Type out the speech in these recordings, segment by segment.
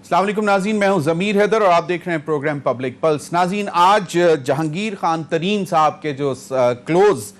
अस्सलाम वालेकुम नाज़रीन, मैं हूं ज़मीर हैदर और आप देख रहे हैं प्रोग्राम पब्लिक पल्स। नाज़रीन, आज जहांगीर खान तरीन साहब के जो क्लोज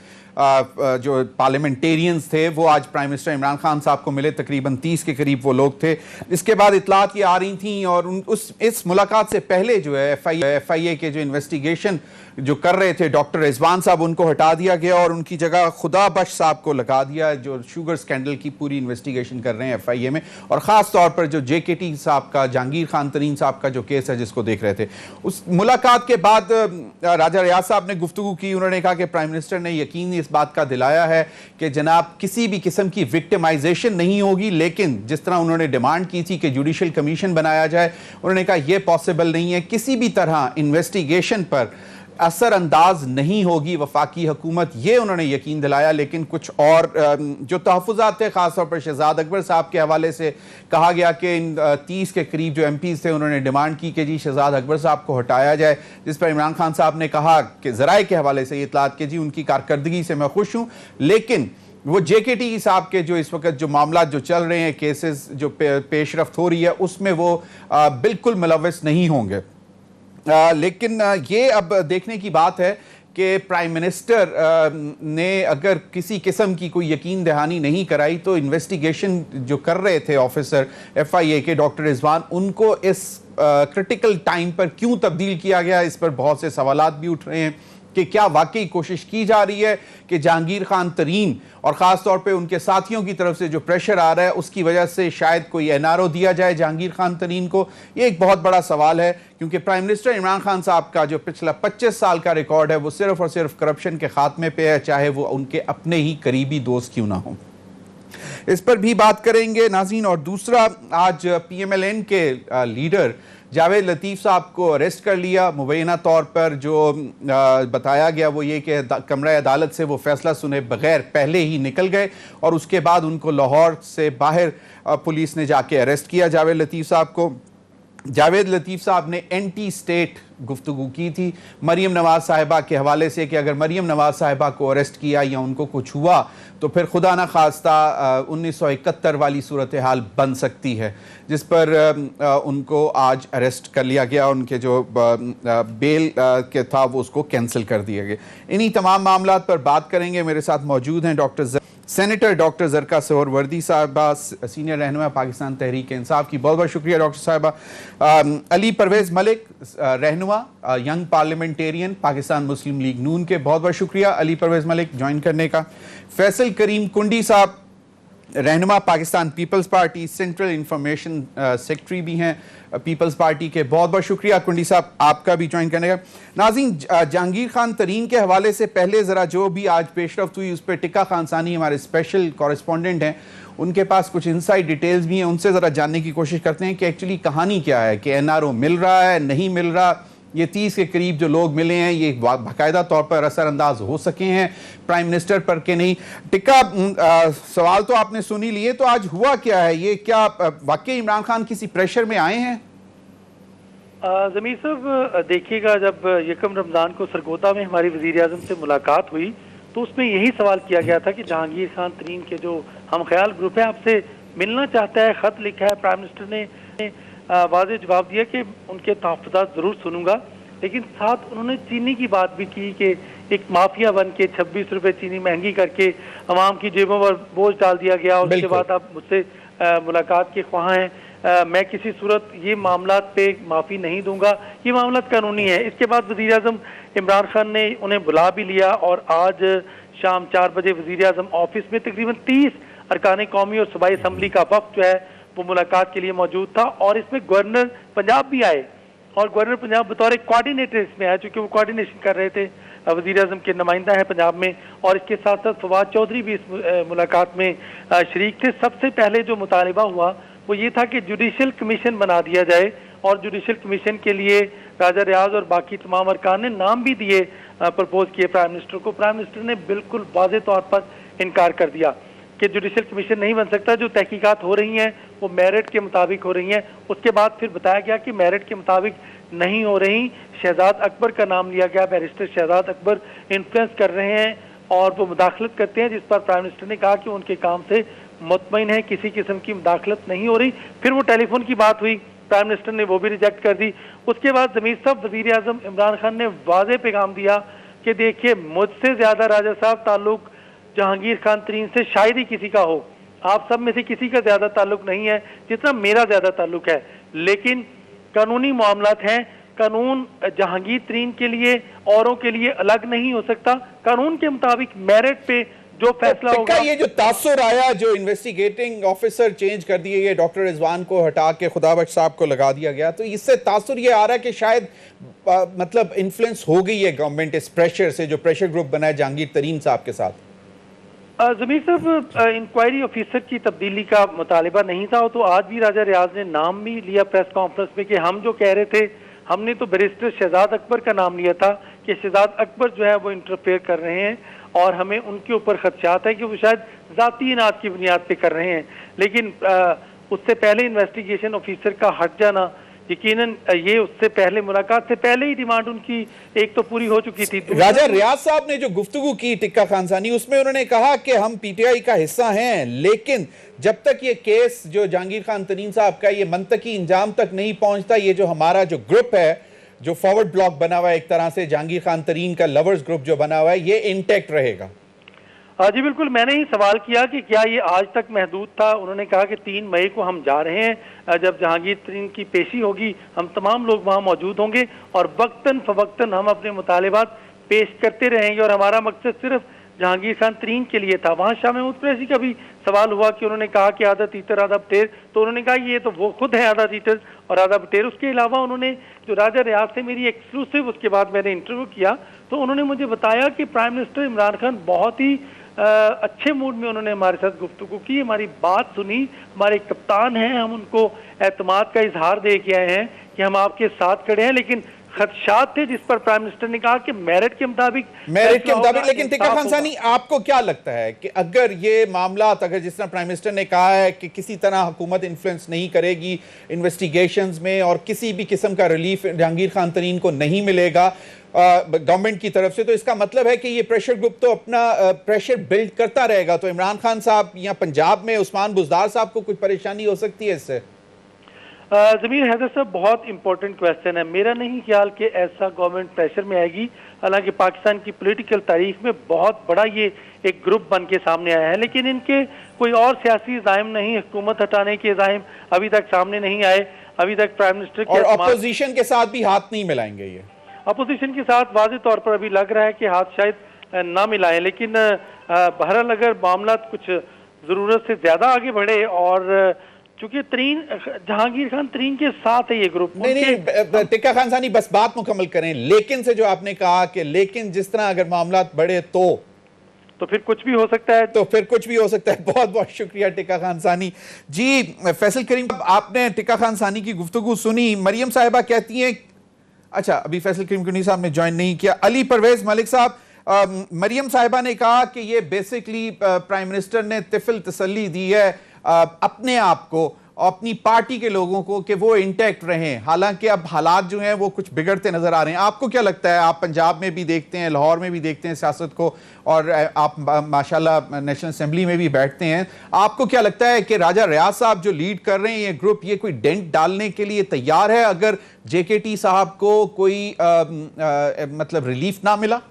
जो पार्लियामेंटेरियंस थे वो आज प्राइम मिनिस्टर इमरान खान साहब को मिले। तकरीबन 30 के करीब वो लोग थे। इसके बाद इतलात ये आ रही थी और इस मुलाकात से पहले जो है FIA के जो इन्वेस्टिगेशन जो कर रहे थे डॉक्टर रिजवान साहब, उनको हटा दिया गया और उनकी जगह खुदा बख्श साहब को लगा दिया, जो शुगर स्कैंडल की पूरी इन्वेस्टिगेशन कर रहे हैं FIA में। और ख़ास तौर पर जो JKT साहब का, जहांगीर खान तरीन साहब का जो केस है जिसको देख रहे थे। उस मुलाकात के बाद राजा रियाज साहब ने गुफ्तगू की। उन्होंने कहा कि प्राइम मिनिस्टर ने यकीन इस बात का दिलाया है कि जनाब किसी भी किस्म की विक्टिमाइजेशन नहीं होगी, लेकिन जिस तरह उन्होंने डिमांड की थी कि जुडिशल कमीशन बनाया जाए, उन्होंने कहा यह पॉसिबल नहीं है। किसी भी तरह इन्वेस्टिगेशन पर असरअंदाज नहीं होगी वफाकी हुकूमत, ये उन्होंने यकीन दिलाया। लेकिन कुछ और जो तहफ़्फ़ुज़ात थे, ख़ासतौर पर शहजाद अकबर साहब के हवाले से कहा गया कि इन 30 के करीब जो MPs थे उन्होंने डिमांड की कि जी शहजाद अकबर साहब को हटाया जाए, जिस पर इमरान खान साहब ने कहा कि ज़राए के हवाले से ये इतलात के जी उनकी कारकर्दगी से मैं खुश हूँ, लेकिन वो JKT साहब के जो इस वक्त जो मामला जो चल रहे हैं, केसेस जो पेशरफ्त हो रही है, उसमें वो बिल्कुल मुलव्वस नहीं होंगे। लेकिन ये अब देखने की बात है कि प्राइम मिनिस्टर ने अगर किसी किस्म की कोई यकीन दहानी नहीं कराई तो इन्वेस्टिगेशन जो कर रहे थे ऑफिसर FIA के डॉक्टर रिजवान, उनको इस क्रिटिकल टाइम पर क्यों तब्दील किया गया, इस पर बहुत से सवालात भी उठ रहे हैं कि क्या वाकई कोशिश की जा रही है कि जहांगीर खान तरीन और ख़ास तौर पे उनके साथियों की तरफ से जो प्रेशर आ रहा है उसकी वजह से शायद कोई NRO दिया जाए जहांगीर खान तरीन को। ये एक बहुत बड़ा सवाल है, क्योंकि प्राइम मिनिस्टर इमरान खान साहब का जो पिछला 25 साल का रिकॉर्ड है वो सिर्फ और सिर्फ करप्शन के खात्मे पे है, चाहे वो उनके अपने ही करीबी दोस्त क्यों ना हो। इस पर भी बात करेंगे नाज़रीन। और दूसरा, आज PMLN के लीडर जावेद लतीफ़ साहब को अरेस्ट कर लिया। मुबैना तौर पर जो बताया गया वो ये कि कमरा अदालत से वो फैसला सुने बगैर पहले ही निकल गए और उसके बाद उनको लाहौर से बाहर पुलिस ने जाके अरेस्ट किया जावेद लतीफ़ साहब को। जावेद लतीफ़ साहब ने एंटी स्टेट गुफ्तगू की थी मरीम नवाज साहिबा के हवाले से कि अगर मरीम नवाज साहिबा को अरेस्ट किया या उनको कुछ हुआ तो फिर खुदा ना खास्ता 1971 वाली सूरत हाल बन सकती है, जिस पर उनको आज अरेस्ट कर लिया गया। उनके जो बेल के था वो उसको कैंसिल कर दिया गया। इन्हीं तमाम मामलात पर बात करेंगे। मेरे साथ मौजूद हैं सेनेटर डॉक्टर ज़रका सोहरवर्दी साहबा, सीनियर रहनुमा पाकिस्तान तहरीक इंसाफ की। बहुत बहुत शुक्रिया डॉक्टर साहबा। अली परवेज़ मलिक, रहनुमा यंग पार्लियामेंटेरियन पाकिस्तान मुस्लिम लीग नून के, बहुत बहुत शुक्रिया अली परवेज़ मलिक ज्वाइन करने का। फैसल करीम कुंडी साहब, रहनुमा Pakistan peoples party, central information secretary भी हैं पीपल्स पार्टी के, बहुत बहुत शुक्रिया कुंडी साहब आपका भी ज्वाइन करने का। नाज़रीन, जहांगीर खान तरीन के हवाले से पहले ज़रा जो भी आज पेशरफ्त हुई उस पर टिक्का खानसानी हमारे स्पेशल कॉरेस्पॉन्डेंट हैं, उनके पास कुछ इनसाइड डिटेल्स भी हैं, उनसे ज़रा जानने की कोशिश करते हैं कि एक्चुअली कहानी क्या है, कि NRO मिल रहा है नहीं मिल रहा, ये 30 के करीब जो लोग मिले हैं ये बाकायदा तौर पर असरअंदाज हो सके हैं प्राइम मिनिस्टर पर के नहीं। टिक्का, सवाल तो आपने सुन ही लिए, तो आज हुआ क्या है, ये क्या वाकई इमरान खान किसी प्रेशर में आए हैं? ज़मीर साहब देखिएगा, जब यकम रमज़ान को सरगोदा में हमारी वज़ीर आज़म से मुलाकात हुई तो उसमें यही सवाल किया गया था कि जहांगीर खान तरीन के जो हम ख्याल ग्रुप है आपसे मिलना चाहता है, ख़त लिखा है। प्राइम मिनिस्टर ने वाज़ेह जवाब दिया कि उनके तहफ़्फ़ुज़ात ज़रूर सुनूंगा, लेकिन साथ उन्होंने चीनी की बात भी की कि एक माफिया बन के 26 रुपये चीनी महंगी करके अवाम की जेबों पर बोझ डाल दिया गया। उसके बाद आप मुझसे मुलाकात के ख्वाह हैं। मैं किसी सूरत ये मामलात पे माफ़ी नहीं दूंगा, ये मामलात कानूनी है। इसके बाद वज़ीर आज़म इमरान खान ने उन्हें बुला भी लिया और आज शाम 4 बजे वज़ीर आज़म ऑफिस में तकरीबन 30 अरकान कौमी और सूबाई असम्बली का वक्त जो है वो मुलाकात के लिए मौजूद था। और इसमें गवर्नर पंजाब भी आए और गवर्नर पंजाब बतौर कोऑर्डिनेटर इसमें आए, चूँकि वो कोऑर्डिनेशन कर रहे थे, वज़ीर आज़म के नुमाइंदा है पंजाब में। और इसके साथ साथ फवाद चौधरी भी इस मुलाकात में शरीक थे। सबसे पहले जो मुतालिबा हुआ वो ये था कि जुडिशल कमीशन बना दिया जाए और जुडिशल कमीशन के लिए राजा रियाज और बाकी तमाम अरकान ने नाम भी दिए, प्रपोज किए प्राइम मिनिस्टर को। प्राइम मिनिस्टर ने बिल्कुल वाज़ेह तौर पर इनकार कर दिया कि जुडिशल कमीशन नहीं बन सकता, जो तहकीकात हो रही हैं वो मेरिट के मुताबिक हो रही हैं। उसके बाद फिर बताया गया कि मेरिट के मुताबिक नहीं हो रही, शहजाद अकबर का नाम लिया गया, बैरिस्टर शहजाद अकबर इन्फ्लुएंस कर रहे हैं और वो मुदाखलत करते हैं, जिस पर प्राइम मिनिस्टर ने कहा कि उनके काम से मुतमईन है, किसी किस्म की मुदाखलत नहीं हो रही। फिर वो टेलीफोन की बात हुई प्राइम मिनिस्टर ने वो भी रिजेक्ट कर दी। उसके बाद ज़मीर साहब वज़ीर आज़म इमरान खान ने वाज़ेह पैगाम दिया कि देखिए मुझसे ज़्यादा राजा साहब ताल्लुक जहांगीर खान तरीन से शायद ही किसी का हो, आप सब में से किसी का ज़्यादा ताल्लुक नहीं है जितना मेरा ज़्यादा ताल्लुक है, लेकिन कानूनी मामलात हैं, कानून जहांगीर तरीन के लिए औरों के लिए अलग नहीं हो सकता, कानून के मुताबिक मेरिट पे जो फैसला होगा। ये जो तासुर आया, जो इन्वेस्टिगेटिंग ऑफिसर चेंज कर दिए गए, डॉक्टर रिजवान को हटा के खुदाबख्श साहब को लगा दिया गया, तो इससे तासुर ये आ रहा है कि शायद मतलब इन्फ्लुएंस हो गई है गवर्नमेंट इस प्रेशर से, जो प्रेशर ग्रुप बना है जहांगीर तरीन साहब के साथ। ज़मीर साहब इंक्वायरी ऑफिसर की तब्दीली का मुतालिबा नहीं था, तो आज भी राजा रियाज ने नाम भी लिया प्रेस कॉन्फ्रेंस में कि हम जो कह रहे थे, हमने तो बैरिस्टर शहजाद अकबर का नाम लिया था कि शहजाद अकबर जो है वो इंटरफेयर कर रहे हैं और हमें उनके ऊपर खदशात है कि वो शायद ज़ाती इनाद की बुनियाद पे कर रहे हैं। लेकिन उससे पहले इन्वेस्टिगेशन ऑफिसर का हट जाना, यकीनन ये उससे पहले मुलाकात से पहले ही डिमांड उनकी एक तो पूरी हो चुकी थी। राजा रियाज साहब ने जो गुफ्तगू की टिक्का खानसानी, उसमें उन्होंने कहा कि हम पीटीआई का हिस्सा हैं, लेकिन जब तक ये केस जो जहांगीर खान तरीन साहब का ये मंतकी इंजाम तक नहीं पहुंचता, ये जो हमारा जो ग्रुप है, जो फॉरवर्ड ब्लॉक बना हुआ है एक तरह से जहांगीर खान तरीन का लवर्स ग्रुप जो बना हुआ है, ये इंटैक्ट रहेगा। जी बिल्कुल, मैंने ही सवाल किया कि क्या ये आज तक महदूद था। उन्होंने कहा कि 3 मई को हम जा रहे हैं, जब जहांगीर तरीन की पेशी होगी हम तमाम लोग वहां मौजूद होंगे और वक्तन फवक्तन हम अपने मुतालिबात पेश करते रहेंगे और हमारा मकसद सिर्फ जहांगीर खान तरीन के लिए था। वहाँ शाह महमूद कुरैशी का भी सवाल हुआ कि उन्होंने कहा कि आधा तीतर आधा बटेर, तो उन्होंने कहा ये तो वो खुद है आधा तीतर और आधा बटेर। उसके अलावा उन्होंने जो राजा रियाज से मेरी एक्सक्लूसिव उसके बाद मैंने इंटरव्यू किया, तो उन्होंने मुझे बताया कि प्राइम मिनिस्टर इमरान खान बहुत ही अच्छे मूड में उन्होंने हमारे साथ गुफ्तगू की, हमारी बात सुनी, हमारे कप्तान हैं, हम उनको एतमाद का इजहार दे के आए हैं कि हम आपके साथ खड़े हैं, लेकिन खदशात थे जिस पर प्राइम मिनिस्टर ने कहा कि मेरिट के मुताबिक। लेकिन टिक्का खानसानी, आपको क्या लगता है कि अगर ये मामला, अगर जिस तरह प्राइम मिनिस्टर ने कहा है कि किसी तरह हुकूमत इन्फ्लुएंस नहीं करेगी इन्वेस्टिगेशंस में और किसी भी किस्म का रिलीफ जहांगीर खान तरीन को नहीं मिलेगा गवर्नमेंट की तरफ से, तो इसका मतलब है कि ये प्रेशर ग्रुप तो अपना प्रेशर बिल्ड करता रहेगा, तो इमरान खान साहब या पंजाब में उस्मान बुज़दार साहब को कुछ परेशानी हो सकती है इससे? ज़मीर हैदर साहब, बहुत इंपॉर्टेंट क्वेश्चन है। मेरा नहीं ख्याल कि ऐसा गवर्नमेंट प्रेशर में आएगी, हालांकि पाकिस्तान की पॉलिटिकल तारीख में बहुत बड़ा ये एक ग्रुप बन के सामने आया है, लेकिन इनके कोई और सियासी ज़ाइम नहीं, हुकूमत हटाने के ज़ाइम अभी तक सामने नहीं आए। अभी तक प्राइम मिनिस्टर के और अपोजिशन के साथ भी हाथ नहीं मिलाएंगे, ये अपोजिशन के साथ वाज़ेह तौर पर अभी लग रहा है कि हाथ शायद ना मिलाएं, लेकिन बहरहाल अगर मामला कुछ ज़रूरत से ज़्यादा आगे बढ़े और चूंकि तरीन जहांगीर खान तरीन के साथ है ये ग्रुप। नहीं, टिक्का खानसानी बस बात मुकम्मल करें, लेकिन से जो आपने कहा कि लेकिन जिस तरह अगर मामला बढ़े तो फिर कुछ भी हो सकता है, बहुत बहुत शुक्रिया टिक्का खानसानी जी। फैसल करीम, आपने टिक्का खानसानी की गुफ्तगू सुनी। मरियम साहिबा कहती हैं, अच्छा अभी फैसल करीम कुनी साहब ने ज्वाइन नहीं किया। अली परवेज मलिक साहब, मरियम साहिबा ने कहा कि ये बेसिकली प्राइम मिनिस्टर ने तिफल तसल्ली दी है अपने आप को, अपनी पार्टी के लोगों को, कि वो इंटैक्ट रहें, हालांकि अब हालात जो हैं वो कुछ बिगड़ते नजर आ रहे हैं। आपको क्या लगता है? आप पंजाब में भी देखते हैं, लाहौर में भी देखते हैं सियासत को, और आप माशाल्लाह नेशनल असेंबली में भी बैठते हैं, आपको क्या लगता है कि राजा रियाज साहब जो लीड कर रहे हैं ये ग्रुप, ये कोई डेंट डालने के लिए तैयार है अगर JKT साहब को कोई मतलब रिलीफ ना मिला?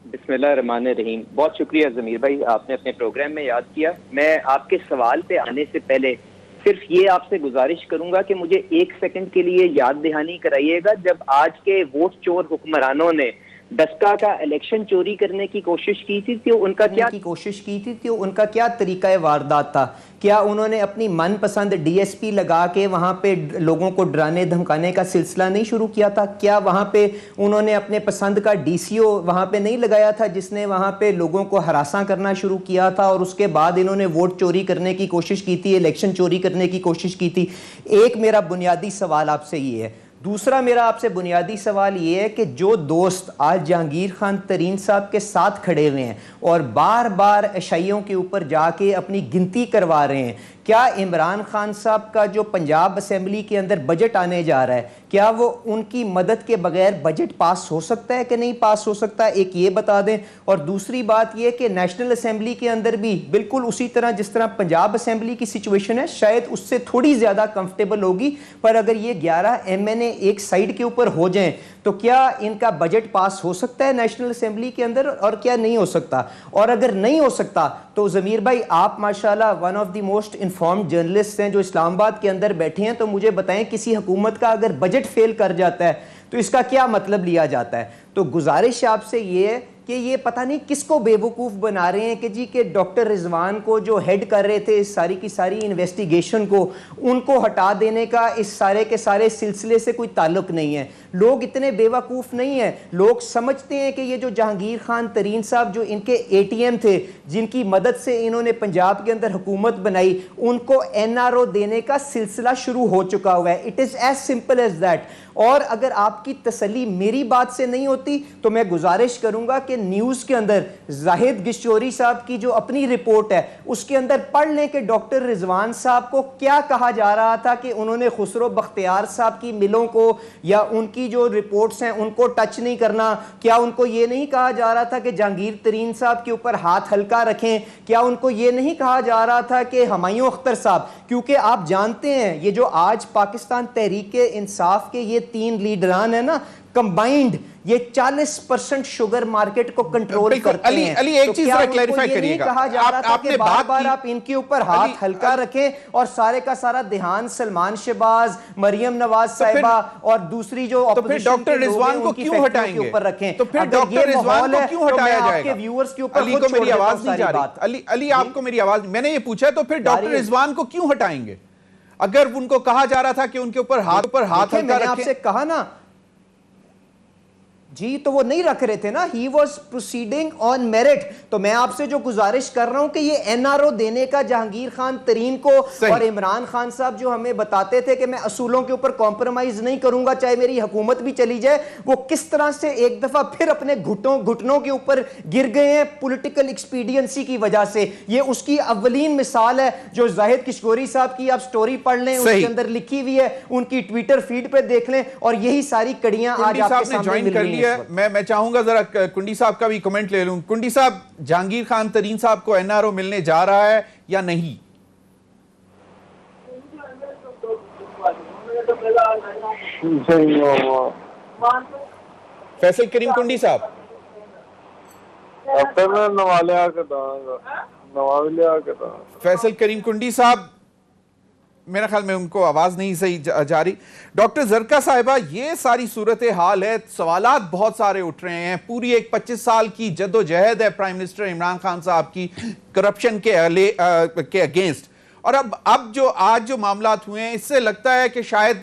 बिस्मिल्लाहिर्रहमानिर्रहीम। बहुत शुक्रिया ज़मीर भाई, आपने अपने प्रोग्राम में याद किया। मैं आपके सवाल पे आने से पहले सिर्फ ये आपसे गुजारिश करूंगा कि मुझे 1 सेकंड के लिए याद दहानी कराइएगा, जब आज के वोट चोर हुक्मरानों ने डस्का का इलेक्शन चोरी करने की कोशिश की थी, तो उनका क्या तरीका वारदात था। क्या उन्होंने अपनी मनपसंद DSP लगा के वहाँ पे लोगों को डराने धमकाने का सिलसिला नहीं शुरू किया था? क्या वहाँ पे उन्होंने अपने पसंद का DCO वहाँ पे नहीं लगाया था जिसने वहाँ पे लोगों को हरासा करना शुरू किया था, और उसके बाद इन्होंने वोट चोरी करने की कोशिश की थी, इलेक्शन चोरी करने की कोशिश की थी? एक मेरा बुनियादी सवाल आपसे ये है। दूसरा मेरा आपसे बुनियादी सवाल ये है कि जो दोस्त आज जहांगीर खान तरीन साहब के साथ खड़े हुए हैं और बार बार एशइयों के ऊपर जाके अपनी गिनती करवा रहे हैं, क्या इमरान खान साहब का जो पंजाब असेंबली के अंदर बजट आने जा रहा है, क्या वो उनकी मदद के बगैर बजट पास हो सकता है कि नहीं पास हो सकता, एक ये बता दें। और दूसरी बात ये कि नेशनल असेंबली के अंदर भी बिल्कुल उसी तरह जिस तरह पंजाब असेंबली की सिचुएशन है, शायद उससे थोड़ी ज़्यादा कंफर्टेबल होगी, पर अगर ये 11 MNA एक साइड के ऊपर हो जाएं तो क्या इनका बजट पास हो सकता है नेशनल असेंबली के अंदर और क्या नहीं हो सकता। और अगर नहीं हो सकता तो ज़मीर भाई, आप माशाल्लाह one of the most informed journalist हैं जो इस्लामाबाद के अंदर बैठे हैं, तो मुझे बताएं किसी हुकूमत का अगर बजट फेल कर जाता है तो इसका क्या मतलब लिया जाता है। तो गुजारिश आपसे ये है कि ये पता नहीं किसको बेवकूफ़ बना रहे हैं कि जी के डॉक्टर रिजवान को जो हेड कर रहे थे इस सारी की सारी इन्वेस्टिगेशन को, उनको हटा देने का इस सारे के सारे सिलसिले से कोई ताल्लुक नहीं है। लोग इतने बेवकूफ़ नहीं हैं, लोग समझते हैं कि ये जो जहांगीर खान तरीन साहब जो इनके ATM थे, जिनकी मदद से इन्होंने पंजाब के अंदर हुकूमत बनाई, उनको NRO देने का सिलसिला शुरू हो चुका हुआ है। It is as simple as that. और अगर आपकी तसल्ली मेरी बात से नहीं होती तो मैं गुजारिश करूंगा कि न्यूज़ के अंदर जाहिद गिशोरी साहब की जो अपनी रिपोर्ट है उसके अंदर पढ़ लें कि डॉक्टर रिजवान साहब को क्या कहा जा रहा था कि उन्होंने खुसरो बख्तियार साहब की मिलों को या उनकी जो रिपोर्ट्स हैं उनको टच नहीं करना। क्या उनको ये नहीं कहा जा रहा था कि जहांगीर तरीन साहब के ऊपर हाथ हल्का रखें? क्या उनको ये नहीं कहा जा रहा था कि हुमायूं अख्तर साहब, क्योंकि आप जानते हैं ये जो आज पाकिस्तान तहरीक इंसाफ के ये 3 लीडरान है ना, कंबाइंड ये 40% शुगर मार्केट को कंट्रोल करते हैं। अली एक चीज जरा क्लैरिफाई करिएगा, कहा जा रहा था कि बार-बार आप इनके ऊपर हाथ हल्का रखें और सारे का सारा ध्यान सलमान शहबाज, मरियम नवाज साहिबा और दूसरी जो तो फिर डॉक्टर रिजवान को क्यों हटाएंगे ऊपर रखें? तो फिर डॉक्टर रिजवान को क्यों हटाया जाएगा? आपके व्यूअर्स के ऊपर अली को मेरी आवाज नहीं जा रही। अली आपको मेरी आवाज, मैंने ये पूछा तो फिर डॉक्टर रिजवान को क्यों हटाएंगे अगर उनको कहा जा रहा था कि उनके ऊपर हाथ हल्का रखें? आपसे कहा ना जी, तो वो नहीं रख रहे थे ना, he was proceeding on merit. तो मैं आपसे जो गुजारिश कर रहा हूं कि ये NRO देने का जहांगीर खान तरीन को और इमरान खान साहब जो हमें बताते थे कि मैं असूलों के ऊपर कॉम्प्रोमाइज नहीं करूंगा चाहे मेरी हुकूमत भी चली जाए, वो किस तरह से एक दफा फिर अपने घुटनों के ऊपर गिर गए हैं पॉलिटिकल एक्सपीडियंसी की वजह से। ये उसकी अव्वलीन मिसाल है जो जाहिद किशोरी साहब की आप स्टोरी पढ़ लें, उसके अंदर लिखी हुई है, उनकी ट्विटर फीड पे देख लें और यही सारी कड़ियां आज आपके सामने मिल रही हैं। मैं चाहूंगा जरा कुंडी साहब का भी कमेंट ले लूं। कुंडी साहब, जहांगीर खान तरीन साहब को NRO मिलने जा रहा है या नहीं? फैसल करीम कुंडी साहब, फैसल करीम कुंडी साहब, मेरा ख्याल में उनको आवाज नहीं सही जा रही। डॉक्टर जरका साहिबा, ये सारी सूरत हाल है, सवालात बहुत सारे उठ रहे हैं। पूरी एक 25 साल की जद्दोजहद है प्राइम मिनिस्टर इमरान खान साहब की करप्शन के अगेंस्ट, और अब जो आज जो मामलात हुए हैं इससे लगता है कि शायद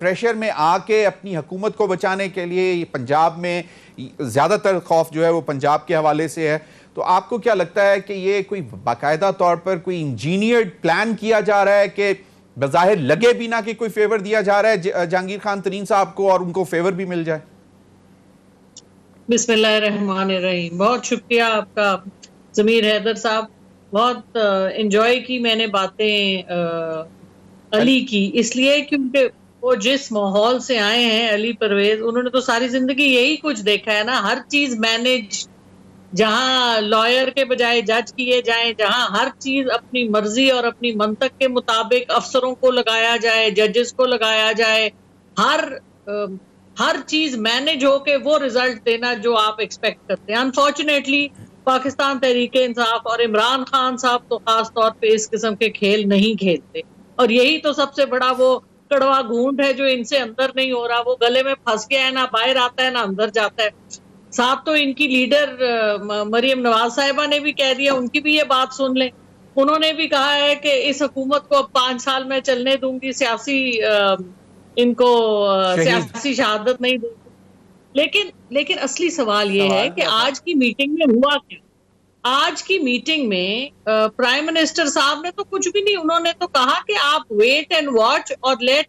प्रेशर में आके अपनी हुकूमत को बचाने के लिए पंजाब में ज्यादातर खौफ जो है वो पंजाब के हवाले से है। तो आपको क्या लगता है कि ये कोई बाकायदा तौर पर कोई इंजीनियर्ड प्लान किया जा रहा है कि बज़ाहिर लगे भी ना कि कोई फेवर दिया जा रहा है जहांगीर खान तरीन साहब को और उनको फेवर भी मिल जाए? बिस्मिल्लाहिर्रहमानिर्रहीम। बहुत शुक्रिया आपका ज़मीर हैदर साहब, बहुत एंजॉय की मैंने बातें अली की, इसलिए क्योंकि वो जिस माहौल से आए हैं अली परवेज, उन्होंने तो सारी जिंदगी यही कुछ देखा है ना, हर चीज मैनेज, जहां लॉयर के बजाय जज किए जाएं, जहां हर चीज अपनी मर्जी और अपनी मंतक के मुताबिक अफसरों को लगाया जाए, जजेस को लगाया जाए, हर चीज मैनेज होके वो रिजल्ट देना जो आप एक्सपेक्ट करते हैं। अनफॉर्चुनेटली पाकिस्तान तहरीक इंसाफ और इमरान खान साहब तो खास तौर पे इस किस्म के खेल नहीं खेलते, और यही तो सबसे बड़ा वो कड़वा घूंट है जो इनसे अंदर नहीं हो रहा। वो गले में फंस गया है, ना बाहर आता है ना अंदर जाता है। साहब तो इनकी लीडर मरियम नवाज साहिबा ने भी कह दिया, उनकी भी ये बात सुन लें। उन्होंने भी कहा है कि इस हुकूमत को अब 5 साल में चलने दूंगी, सियासी शहादत नहीं दूंगी। लेकिन असली सवाल ये है कि आज की मीटिंग में हुआ क्या? आज की मीटिंग में प्राइम मिनिस्टर साहब ने तो कुछ भी नहीं, उन्होंने तो कहा कि आप वेट एंड वॉच और लेट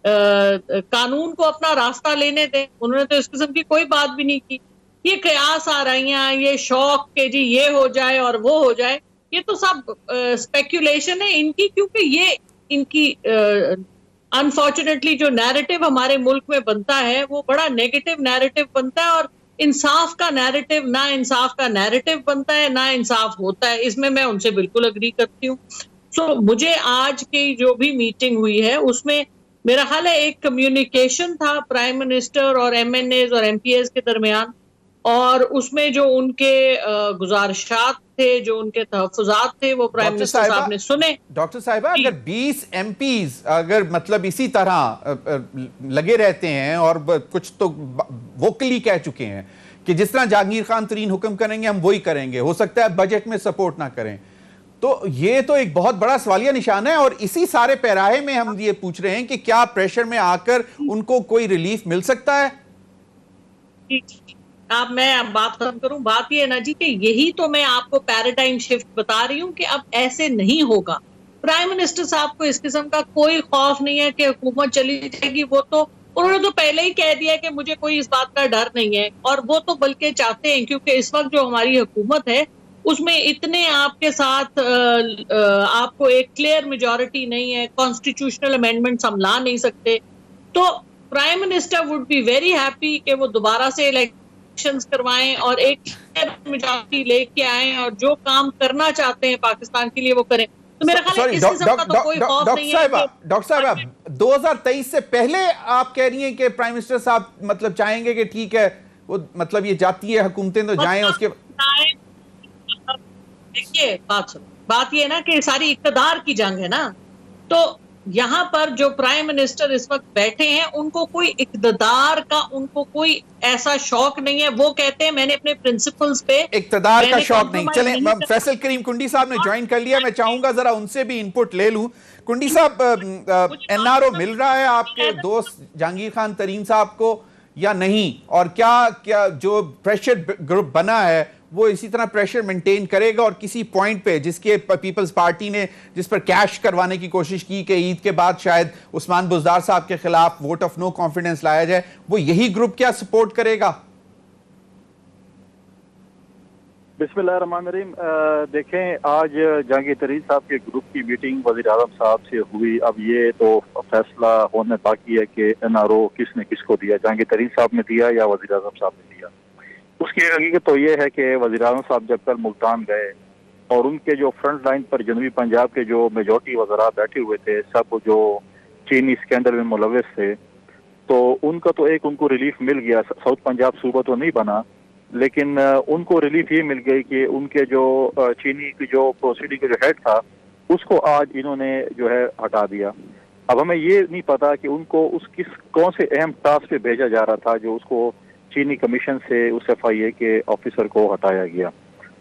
कानून को अपना रास्ता लेने दें। उन्होंने तो इस किस्म की कोई बात भी नहीं की। ये कयास आ रही हैं, ये शौक के जी ये हो जाए और वो हो जाए, ये तो सब स्पेक्यूलेशन है इनकी, क्योंकि ये इनकी अनफॉर्चुनेटली जो नैरेटिव हमारे मुल्क में बनता है वो बड़ा नेगेटिव नैरेटिव बनता है, और इंसाफ का नैरेटिव, ना इंसाफ का नैरेटिव बनता है, ना इंसाफ होता है। इसमें मैं उनसे बिल्कुल अग्री करती हूँ। सो मुझे आज की जो भी मीटिंग हुई है उसमें मेरा ख्याल है एक कम्युनिकेशन था प्राइम मिनिस्टर और एमएनएज और एमपीएस के दरमियान, और उसमें जो उनके गुजारिशात थे, जो उनके तहफ्फुजात थे, वो प्राइम मिनिस्टर साहब ने सुने। डॉक्टर साहिबा, अगर 20 एमपीज अगर मतलब इसी तरह लगे रहते हैं और कुछ तो वोकली कह चुके हैं कि जिस तरह जहांगीर खान तरीन हुक्म करेंगे हम वही करेंगे, हो सकता है बजट में सपोर्ट ना करें, तो ये तो एक बहुत बड़ा सवालिया निशान है। और इसी सारे पैराहे में हम ये पूछ रहे हैं कि क्या प्रेशर में आकर उनको कोई रिलीफ मिल सकता है? अब मैं बात खत्म करूं, बात ये है ना जी कि यही तो मैं आपको पैराडाइम शिफ्ट बता रही हूं कि अब ऐसे नहीं होगा। प्राइम मिनिस्टर साहब को इस किस्म का कोई खौफ नहीं है कि हुकूमत चली जाएगी। वो तो उन्होंने तो पहले ही कह दिया कि मुझे कोई इस बात का डर नहीं है, और वो तो बल्कि चाहते हैं, क्योंकि इस वक्त जो हमारी हुकूमत है उसमें इतने आपके साथ आपको एक क्लियर मेजॉरिटी नहीं है, कॉन्स्टिट्यूशनल अमेंडमेंट्स हम ला नहीं सकते। तो prime minister would be very happy कि वो दोबारा से इलेक्शंस करवाएं और एक मेजॉरिटी लेके आए और जो काम करना चाहते हैं पाकिस्तान के लिए वो करें। तो मेरा ख्याल है इस किस्म का तो कोई खौफ नहीं है। डॉक्टर साहब, 2023 से पहले आप कह रही हैं कि प्राइम मिनिस्टर साहब मतलब चाहेंगे कि ठीक है वो मतलब ये जाती है हुकूमतें तो जाएं, उसके देखिए बात ये ना कि सारी इक़्तिदार की जंग है ना, तो यहाँ पर जो प्राइम मिनिस्टर इस वक्त बैठे हैं उनको कोई इक़्तिदार का उनको कोई ऐसा शौक नहीं है। वो कहते हैं मैंने अपने प्रिंसिपल्स पे इक़्तिदार का शौक नहीं। चलें, फैसल करीम कुंडी साहब ने ज्वाइन कर लिया, मैं चाहूंगा जरा उनसे भी इनपुट ले लूं। कुंडी साहब, एनआरओ मिल रहा है आपके दोस्त जहांगीर खान तरीन साहब को या नहीं, और क्या जो प्रेशर ग्रुप बना है वो इसी तरह प्रेशर मेंटेन करेगा और किसी पॉइंट पे जिसके पीपल्स पार्टी ने जिस पर कैश करवाने की कोशिश की कि ईद के बाद शायद उस्मान बुज़दार साहब के खिलाफ वोट ऑफ नो कॉन्फिडेंस लाया जाए, वो यही ग्रुप क्या सपोर्ट करेगा? बिस्मिल्लाहिर्रहमानिर्रहीम। देखें, आज जहांगीर तरीन साहब के ग्रुप की मीटिंग वज़ीर आज़म साहब से हुई। अब ये तो फैसला होने बाकी है कि एनआरओ किसने किसको दिया, जहांगीर तरीन साहब ने दिया या वज़ीर आज़म साहब ने दिया। उसकी हकीकत तो ये है कि वज़ीर आज़म साहब जब कल मुल्तान गए और उनके जो फ्रंट लाइन पर जनूबी पंजाब के जो मेजॉरिटी वज़रा बैठे हुए थे, सब जो चीनी स्कैंडल में मुलव्वस थे, तो उनका तो एक उनको रिलीफ मिल गया। साउथ पंजाब सूबा तो नहीं बना, लेकिन उनको रिलीफ ये मिल गई कि उनके जो चीनी की जो प्रोसीडिंग का जो हेड था उसको आज इन्होंने जो है हटा दिया। अब हमें ये नहीं पता कि उनको कौन से अहम टास्क पे भेजा जा रहा था जो उसको चीनी कमीशन से उस FIA के ऑफिसर को हटाया गया।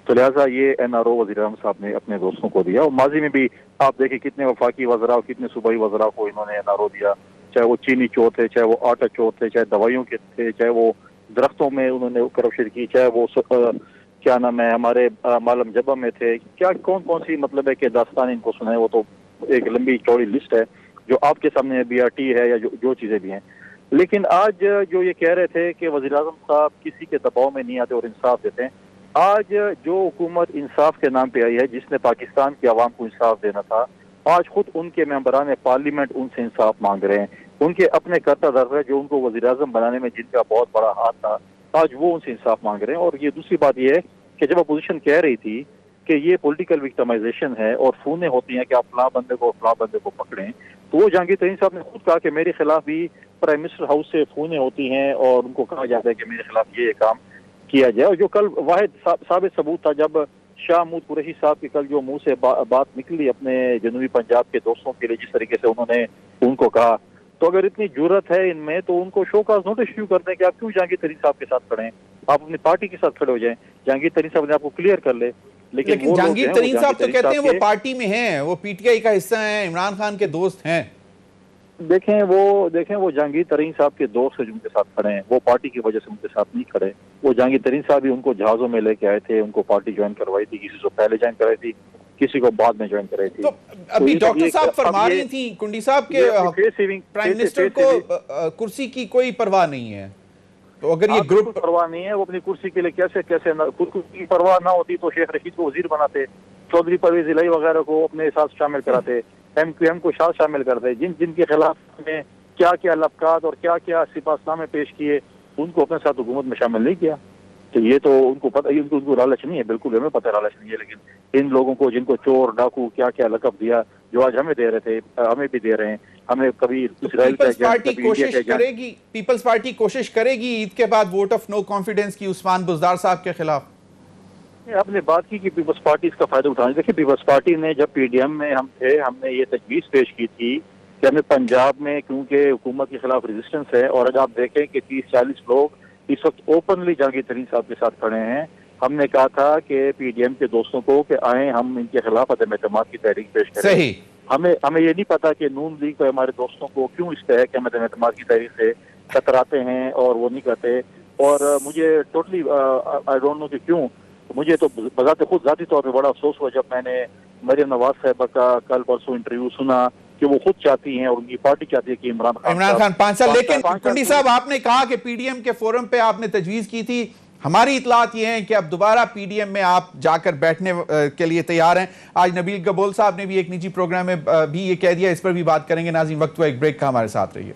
तो लिहाजा ये एनआरओ वज़ीर आज़म साहब ने अपने दोस्तों को दिया। और माजी में भी आप देखिए कितने वफाकी वज़रा और कितने सूबाई वज़रा को इन्होंने एनआरओ दिया, चाहे वो चीनी चोर थे, चाहे वो आटा चोर थे, चाहे दवाइयों के थे, चाहे वो दरख्तों में उन्होंने करप्शन की, चाहे वो क्या नाम है हमारे मालम जबा में थे, क्या कौन कौन सी मतलब है कि दास्तान इनको सुनाए, वो तो एक लंबी चौड़ी लिस्ट है जो आपके सामने BRT है या जो चीज़ें भी हैं। लेकिन आज जो ये कह रहे थे कि वज़ीर आज़म साहब किसी के दबाव में नहीं आते और इंसाफ देते हैं, आज जो हुकूमत इंसाफ के नाम पे आई है, जिसने पाकिस्तान की आवाम को इंसाफ देना था, आज खुद उनके मेंबरान पार्लियामेंट उनसे इंसाफ मांग रहे हैं। उनके अपने करता दर्जा जो उनको वज़ीर आज़म बनाने में जिनका बहुत बड़ा हाथ था, आज वो उनसे इंसाफ मांग रहे हैं। और ये दूसरी बात ये है कि जब अपोजिशन कह रही थी कि ये पॉलिटिकल विक्टिमाइजेशन है और फूने होती हैं कि आप फलां बंदे को पकड़ें, तो वो जहांगीर तरीन साहब ने खुद कहा कि मेरे खिलाफ भी प्राइम मिनिस्टर हाउस से फूने होती हैं और उनको कहा जाता है कि मेरे खिलाफ ये काम किया जाए। और जो कल वाहिद साबित सबूत था, जब शाह महमूद कुरैशी साहब की कल जो मुंह से बात निकली अपने जनूबी पंजाब के दोस्तों के लिए, जिस तरीके से उन्होंने उनको कहा, तो अगर इतनी जुर्रत है इनमें तो उनको शोकाज नोटिस इश्यू कर दें कि आप क्यों जहांगीर तरीन साहब के साथ खड़े हैं, आप अपनी पार्टी के साथ खड़े हो जाएं, जहांगीर तरीन साहब ने आपको क्लियर कर ले। लेकिन जहांगीर तरीन साहब तो कहते हैं वो पार्टी में हैं, वो PTI का हिस्सा हैं, इमरान खान के दोस्त हैं। देखें वो जहांगीर तरीन साहब के दोस्त हैं जिनके साथ खड़े हैं, वो पार्टी की वजह से उनके साथ नहीं खड़े। वो जहांगीर तरीन साहब भी उनको जहाजों में लेके आए थे, उनको पार्टी ज्वाइन करवाई थी, किसी को पहले ज्वाइन कराई थी, किसी को बाद में ज्वाइन कराई थी। तो अभी डॉक्टर साहब फरमा रही थी कुंडी साहब के प्राइम मिनिस्टर को कुर्सी की कोई परवाह नहीं है, तो अगर ये ग्रुप परवाह नहीं है, वो अपनी कुर्सी के लिए कैसे कुर्सी की परवाह ना होती तो शेख रशीद को वजीर बनाते, चौधरी परवेज इलाही वगैरह को अपने साथ शामिल कराते, MQM को शामिल करते, जिनके खिलाफ में क्या क्या लफकात और क्या क्या सिपाहनामे पेश किए, उनको अपने साथ हुकूमत में शामिल नहीं किया। तो ये तो उनको पता, उनको लालच नहीं है, बिल्कुल हमें पता लालच नहीं है, लेकिन इन लोगों को जिनको चोर डाकू क्या क्या लकब दिया, जो आज हमें दे रहे थे, हमें भी दे रहे हैं, हमें कभी इसराइल पीपल्स पार्टी कोशिश करेगी ईद के बाद वोट ऑफ नो कॉन्फिडेंस की उस्मान बुज़दार साहब के खिलाफ। आपने बात की कि पीपल्स पार्टी इसका फायदा उठाने, देखिए पीपल्स पार्टी ने जब PDM में हम थे, हमने ये तजवीज़ पेश की थी कि हमें पंजाब में क्योंकि हुकूमत के खिलाफ रेजिस्टेंस है, और अगर आप देखें कि 30-40 लोग इस वक्त ओपनली जहांगीर तरीन साहब के साथ खड़े हैं, हमने कहा था कि PDM के दोस्तों को कि आए हम इनके खिलाफ अदम एतमाद की तहरीक पेश करें। सही। हमें ये नहीं पता कि नून लीग को हमारे दोस्तों को क्यों इस तरह के हम अदम एतमाद की तहरीक से कतराते हैं और वो नहीं करते, और मुझे टोटली आई डोंट नो कि क्यों, मुझे तो बजाते खुद जाती तौर पर बड़ा अफसोस हुआ जब मैंने मरियम नवाज साहबा का कल परसों इंटरव्यू सुना कि वो खुद चाहती हैं और उनकी पार्टी चाहती है कि इमरान खान 5 साल। लेकिन कुंडी साहब, आपने कहा कि PDM के फोरम पे आपने तजवीज़ की थी, हमारी इतलात ये है कि अब दोबारा PDM में आप जाकर बैठने के लिए तैयार हैं। आज नबील गबोल साहब ने भी एक निजी प्रोग्राम में भी ये कह दिया, इस पर भी बात करेंगे। नाज़रीन, वक्त हुआ एक ब्रेक का, हमारे साथ रहिए।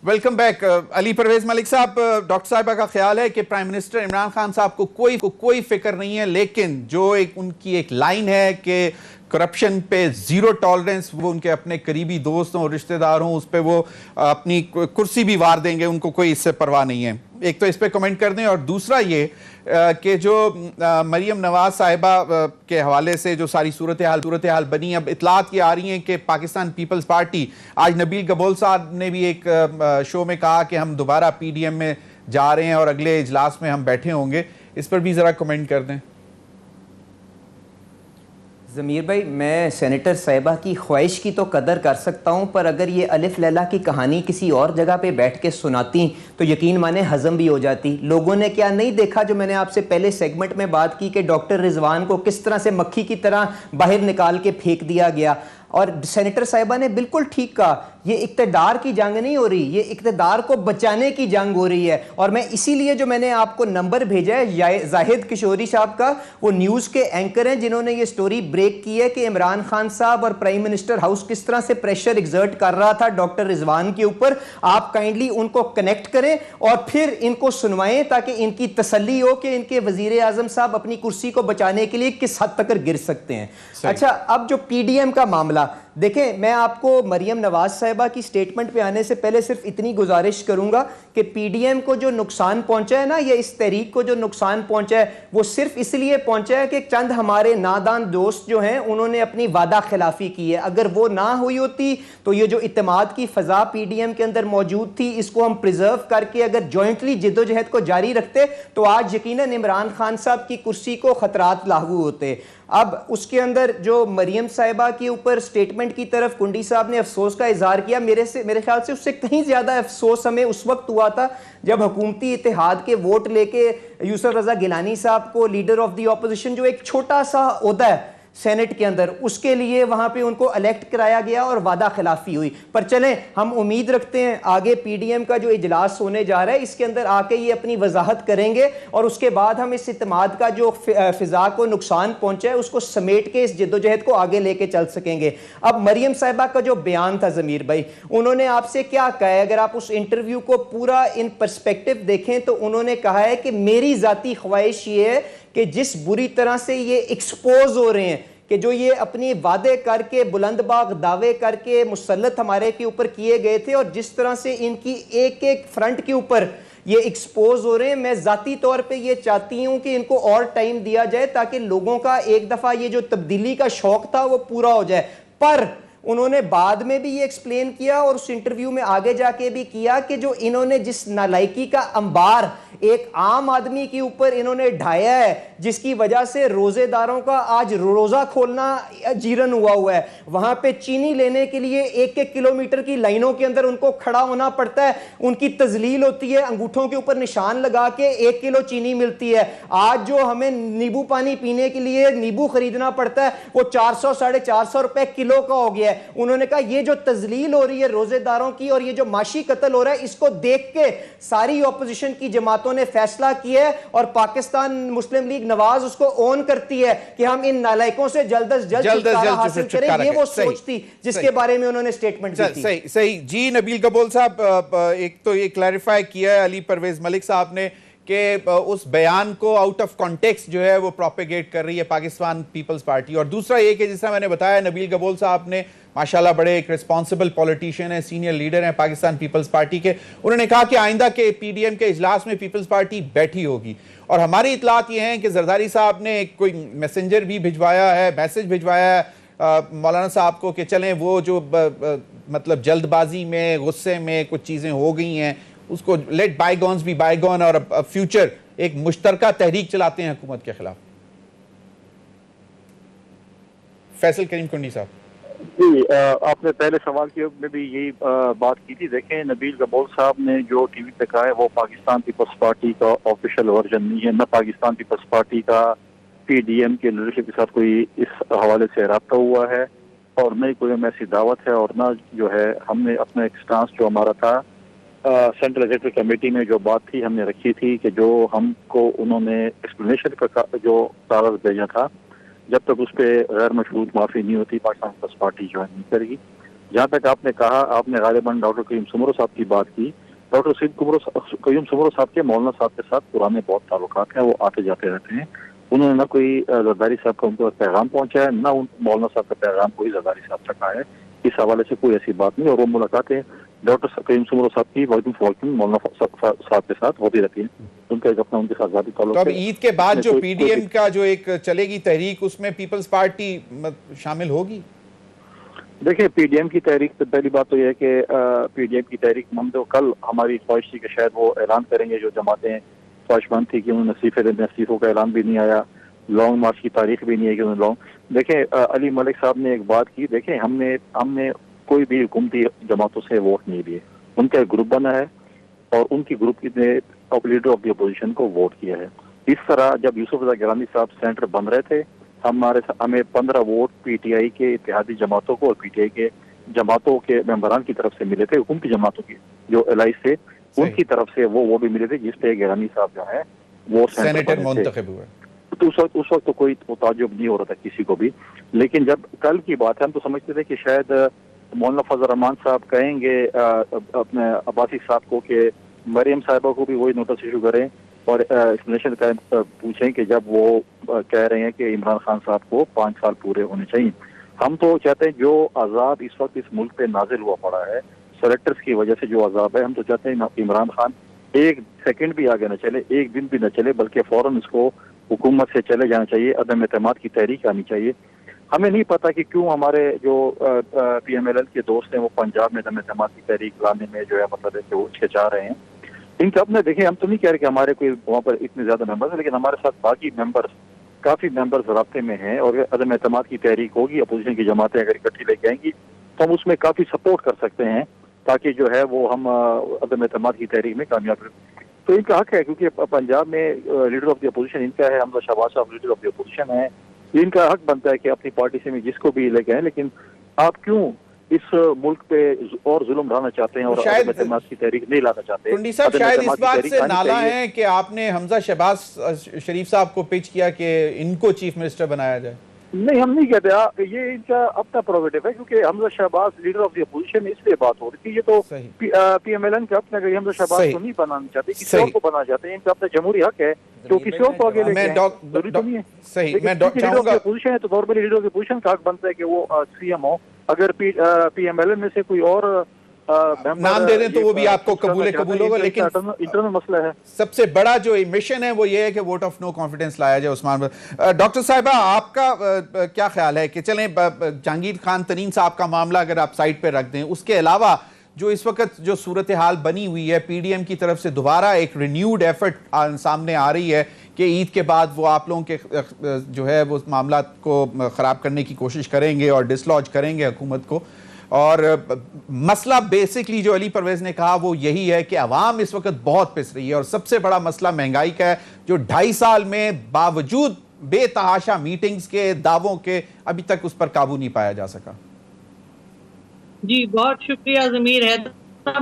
Welcome back. अली परवेज मलिक साहब, डॉक्टर साहिबा का ख्याल है कि प्राइम मिनिस्टर इमरान खान साहब को कोई फिक्र नहीं है, लेकिन जो उनकी एक लाइन है कि करप्शन पे जीरो टॉलरेंस, वो उनके अपने करीबी दोस्त हों, रिश्तेदार हों, उस पर वो अपनी कुर्सी भी वार देंगे, उनको कोई इससे परवाह नहीं है। एक तो इस पे कमेंट कर दें, और दूसरा ये कि जो मरियम नवाज साहिबा के हवाले से जो सारी सूरत हाल बनी, अब इतलात ये आ रही हैं कि पाकिस्तान पीपल्स पार्टी, आज नबील गबोल साहब ने भी एक शो में कहा कि हम दोबारा PDM में जा रहे हैं और अगले इजलास में हम बैठे होंगे, इस पर भी ज़रा कमेंट कर दें। ज़मीर भाई, मैं सेनेटर साहिबा की ख्वाहिश की तो कदर कर सकता हूँ, पर अगर ये अलिफ लैला की कहानी किसी और जगह पे बैठ के सुनाती तो यकीन माने हज़म भी हो जाती। लोगों ने क्या नहीं देखा, जो मैंने आपसे पहले सेगमेंट में बात की कि डॉक्टर रिजवान को किस तरह से मक्खी की तरह बाहर निकाल के फेंक दिया गया। और सेनेटर साहिबा ने बिल्कुल ठीक कहा, ये इक़्तिदार की जंग नहीं हो रही, ये इक़्तिदार को बचाने की जंग हो रही है। और मैं इसीलिए जो मैंने आपको नंबर भेजा है जाहिद किशोरी साहब का, वो न्यूज़ के एंकर हैं जिन्होंने ये स्टोरी ब्रेक की है कि इमरान खान साहब और प्राइम मिनिस्टर हाउस किस तरह से प्रेशर एग्जर्ट कर रहा था डॉक्टर रिजवान के ऊपर। आप काइंडली उनको कनेक्ट करें और फिर इनको सुनवाएं, ताकि इनकी तसल्ली हो कि इनके वजीर आजम साहब अपनी कुर्सी को बचाने के लिए किस हद तक गिर सकते हैं। अच्छा, अब जो PDM का मामला देखें, मैं आपको मरियम नवाज साहिबा की स्टेटमेंट पे आने से पहले सिर्फ इतनी गुजारिश करूंगा कि PDM को जो नुकसान पहुंचा है ना, या इस तहरीक को जो नुकसान पहुंचा है, वो सिर्फ इसलिए पहुंचा है कि चंद हमारे नादान दोस्त जो हैं उन्होंने अपनी वादा खिलाफी की है। अगर वो ना हुई होती तो ये जो इत्तेमाद की फजा PDM के अंदर मौजूद थी, इसको हम प्रिजर्व करके अगर जॉइंटली जिद्दोजहद को जारी रखते तो आज यकीनन इमरान खान साहब की कुर्सी को खतरात लागू होते। अब उसके अंदर जो मरियम साहिबा के ऊपर स्टेटमेंट की तरफ कुंडी साहब ने अफसोस का इजहार किया, मेरे ख्याल से उससे कहीं ज्यादा अफसोस हमें उस वक्त हुआ था जब हुकूमती इत्तेहाद के वोट लेके यूसुफ रजा गिलानी साहब को लीडर ऑफ द ऑपोजिशन, जो एक छोटा सा ओहदा है सेनेट के अंदर, उसके लिए वहां पे उनको इलेक्ट कराया गया और वादा खिलाफी हुई। पर चलें, हम उम्मीद रखते हैं आगे PDM का जो इजलास होने जा रहा है इसके अंदर आके ये अपनी वजाहत करेंगे और उसके बाद हम इस इत्तेमाद का जो फिजा को नुकसान पहुंचा है उसको समेट के इस जद्दोजहद को आगे लेके चल सकेंगे। अब मरियम साहिबा का जो बयान था ज़मीर भाई, उन्होंने आपसे क्या कहा है, अगर आप उस इंटरव्यू को पूरा इन पर्सपेक्टिव देखें तो उन्होंने कहा है कि मेरी जाती ख्वाहिश ये है कि जिस बुरी तरह से ये एक्सपोज हो रहे हैं, कि जो ये अपनी वादे करके बुलंदबाग दावे करके मुसल्लत हमारे के ऊपर किए गए थे और जिस तरह से इनकी एक एक फ्रंट के ऊपर ये एक्सपोज हो रहे हैं, मैं जाती तौर पे ये चाहती हूं कि इनको और टाइम दिया जाए ताकि लोगों का एक दफा ये जो तब्दीली का शौक था वो पूरा हो जाए। पर उन्होंने बाद में भी ये एक्सप्लेन किया और उस इंटरव्यू में आगे जाके भी किया कि जो इन्होंने जिस नालायकी का अंबार एक आम आदमी के ऊपर इन्होंने ढाया है, जिसकी वजह से रोजेदारों का आज रोजा खोलना जीरन हुआ है। वहां पे चीनी लेने के लिए 1-1 किलोमीटर की लाइनों के अंदर उनको खड़ा होना पड़ता है, उनकी तजलील होती है, अंगूठों के ऊपर निशान लगा के 1 किलो चीनी मिलती है। आज जो हमें नींबू पानी पीने के लिए नींबू खरीदना पड़ता है वो 400-450 रुपए किलो का हो गया है। उन्होंने कहा ये जो तजलील हो रही है रोजेदारों की और ये जो माशी कत्ल हो रहा है, इसको देख के सारी ऑपोजिशन की जमातों ने फैसला किया है और पाकिस्तान मुस्लिम लीग नवाज उसको ओन करती है कि हम इन नालायकों से जल्द अज जल्द छुटकारा हासिल करें। ये वो सोच थी जिसके बारे में उन्होंने स्टेटमेंट दी थी। सही सही जी। नबील कबूल साहब, एक तो ये क्लैरिफाई किया है अली परवेज मलिक साहब ने कि उस बयान को आउट ऑफ कॉन्टेक्स्ट जो है वो प्रोपेगेट कर रही है पाकिस्तान पीपल्स पार्टी। और दूसरा ये कि जिस तरह मैंने बताया, नबील कबूल साहब ने माशाल्लाह बड़े एक रिस्पॉन्सिबल पॉलिटिशियन है, सीनियर लीडर हैं पाकिस्तान पीपल्स पार्टी के। उन्होंने कहा कि आइंदा के पीडीएम के इजलास में पीपल्स पार्टी बैठी होगी। और हमारी इतलात ये हैं कि जरदारी साहब ने कोई मैसेंजर भी भिजवाया है, मैसेज भिजवाया है मौलाना साहब को कि चलें वो जो मतलब जल्दबाजी में गुस्से में कुछ चीज़ें हो गई हैं उसको लेट बायगॉन्स बी बायगॉन और फ्यूचर एक मुश्तरका तहरीक चलाते हैं हुकूमत के खिलाफ। फैसल करीम कुंडी साहब जी, आपने पहले सवाल के में भी यही बात की थी। देखें, नबील कबूल साहब ने जो टीवी पे कहा है वो पाकिस्तान पीपल्स पार्टी का ऑफिशियल वर्जन नहीं है। न पाकिस्तान पीपल्स पार्टी का पीडीएम के लीडरशिप के साथ कोई इस हवाले से रब्ता हुआ है और न ही कोई हमें ऐसी दावत है और न जो है हमने अपना एक स्टांस जो हमारा था सेंट्रल एग्जीक्यूटिव कमेटी में जो बात थी हमने रखी थी कि जो हमको उन्होंने एक्सप्लेनेशन का जो कागज भेजा था, जब तक उस पर गैर मशरूत माफ़ी नहीं होती पाकिस्तान पीपल्स पार्टी ज्वाइन नहीं करेगी। जहाँ तक आपने कहा, आपने गालिबन डॉक्टर कयूम सुमरो साहब की बात की। डॉक्टर कयूम सुमरो साहब के मौलाना साहब के साथ पुराने बहुत ताल्लुकात हैं, वो आते जाते रहते हैं। उन्होंने ना कोई जरदारी साहब का उनको पैगाम पहुंचा है, ना उन मौलाना साहब का पैगाम कोई जरदारी साहब तक आया है। इस हवाले से कोई ऐसी बात नहीं। और वो मुलाकातें डॉक्टर कयूम सुमरो साहब की वॉकिंग मौलाना साहब के साथ होती रहती है। उनका एक अपना उनके साथ ज़ाती ताल्लुक है। तो अब ईद के बाद जो पीडीएम का जो एक चलेगी तहरीक, उसमें पीपल्स पार्टी शामिल होगी? देखिए, पीडीएम की तहरीक तो पहली बात तो यह है कि पीडीएम की तहरीक हम तो कल हमारी ख्वाहिश थी कि शायद वो ऐलान करेंगे। जो जमातें ख्वाहिशमंद थी कि उन्होंने इस्तीफों का ऐलान भी नहीं आया, लॉन्ग मार्च की तारीख भी नहीं है कि उन्होंने लॉन्ग। देखें, अली मलिक साहब ने एक बात की। देखें, हमने कोई भी हुकूमती जमातों से वोट नहीं लिए। उनका एक ग्रुप बना है और उनकी ग्रुप ने लीडर ऑफ द अपोजिशन को वोट किया है। इस तरह जब यूसुफ रजा गिलानी साहब सेंटर बन रहे थे, हमें 15 वोट पीटीआई के इत्तेहादी जमातों को और पीटीआई के जमातों के मेंबरान की तरफ से मिले थे, हुकूमती जमातों की जो एलाइज थे उनकी तरफ से वो भी मिले थे, जिसपे गिलानी साहब जो है वो सेनेटर मुंतखब हुए। तो उस वक्त तो कोई ताज्जुब नहीं हो रहा था किसी को भी। लेकिन जब कल की बात है, हम तो समझते थे कि शायद मौलाना फजल रहमान साहब कहेंगे अपने अब्बासी साहब को कि मरियम साहिबा को भी वही नोटिस इशू करें और एक्सप्लेनेशन पूछें कि जब वो कह रहे हैं कि इमरान खान साहब को 5 साल पूरे होने चाहिए। हम तो चाहते हैं जो आज़ाब इस वक्त इस मुल्क पे नाजिल हुआ पड़ा है, सेलेक्टर्स की वजह से जो आज़ाब है, हम तो चाहते हैं इमरान खान एक सेकंड भी आगे न चले, एक दिन भी न चले, बल्कि फौरन इसको हुकूमत से चले जाना चाहिए। अदम एतमाद की तहरीक आनी चाहिए। हमें नहीं पता कि क्यों हमारे जो पीएमएलएल के दोस्त हैं वो पंजाब में अदम एतमाद की तहरीक लाने में जो है मतलब है कि वो हिचकिचा रहे हैं। इन सब ने देखें, हम तो नहीं कह रहे कि हमारे कोई वहाँ पर इतने ज्यादा मेंबर्स हैं, लेकिन हमारे साथ बाकी मेंबर्स काफी मेंबर्स राब्ते में हैं और अदम एतमाद की तहरीक होगी, अपोजिशन की जमातें अगर इकट्ठी लेके आएंगी तो हम उसमें काफी सपोर्ट कर सकते हैं ताकि जो है वो हम अदम एतमाद की तहरीक में कामयाब रहे। तो इनका हक है, क्योंकि पंजाब में लीडर ऑफ द अपोजिशन इनका है, हमजा शहबाज साहब लीडर ऑफ द अपोजिशन है। इनका हक बनता है कि अपनी पार्टी से में जिसको भी लेके आए। लेकिन आप क्यों इस मुल्क पे और जुल्म ढाना चाहते हैं और अदम एतमाद की तहरीक नहीं लाना चाहते? कुंडी साहब, शायद इस बात से नाला है कि आपने हमजा शहबाज शरीफ साहब को पिच किया कि इनको चीफ मिनिस्टर बनाया जाए। नहीं, हम नहीं कहते। ये इनका अपना प्रोवेटिव है, क्योंकि Hamza Shahbaz leader of the opposition इसलिए बात हो रही थी। ये तो पीएमएलएन का अपना, हमजा शहबाज को नहीं बनाना चाहते, किसी और को बनाना चाहते हैं। इनका अपना जमहूरी हक है तो किसी और को आगे लेके जरूरी तो नहीं है। सही, मैं चाहूंगा अपोजिशन है तो normally leader of the opposition का हक बनता है कि वो सीएम हो। अगर पीएमएलएन में से कोई और नाम दे दें तो वो भी आपको कबूल होगा, लेकिन इंटरनल मसला है। सबसे बड़ा जो मिशन है वो ये है कि वोट ऑफ नो कॉन्फिडेंस लाया जाए। उस्मान डॉक्टर साहिबा, आपका क्या ख्याल है कि चलें जहांगीर खान तरीन साहब का मामला अगर आप साइड पे रख दें, उसके अलावा जो इस वक्त जो सूरत हाल बनी हुई है, पीडीएम की तरफ से दोबारा एक रिन्यूड एफर्ट सामने आ रही है कि ईद के बाद वो आप लोगों के जो है वो मामला को ख़राब करने की कोशिश करेंगे और डिसलॉज करेंगे हुकूमत को। और मसला बेसिकली जो अली परवेज ने कहा वो यही है कि अवाम इस वक्त बहुत पिस रही है और सबसे बड़ा मसला महंगाई का है, जो 2.5 साल में बावजूद बेतहाशा मीटिंग्स के, दावों के, अभी तक उस पर काबू नहीं पाया जा सका। जी बहुत शुक्रिया ज़मीर है।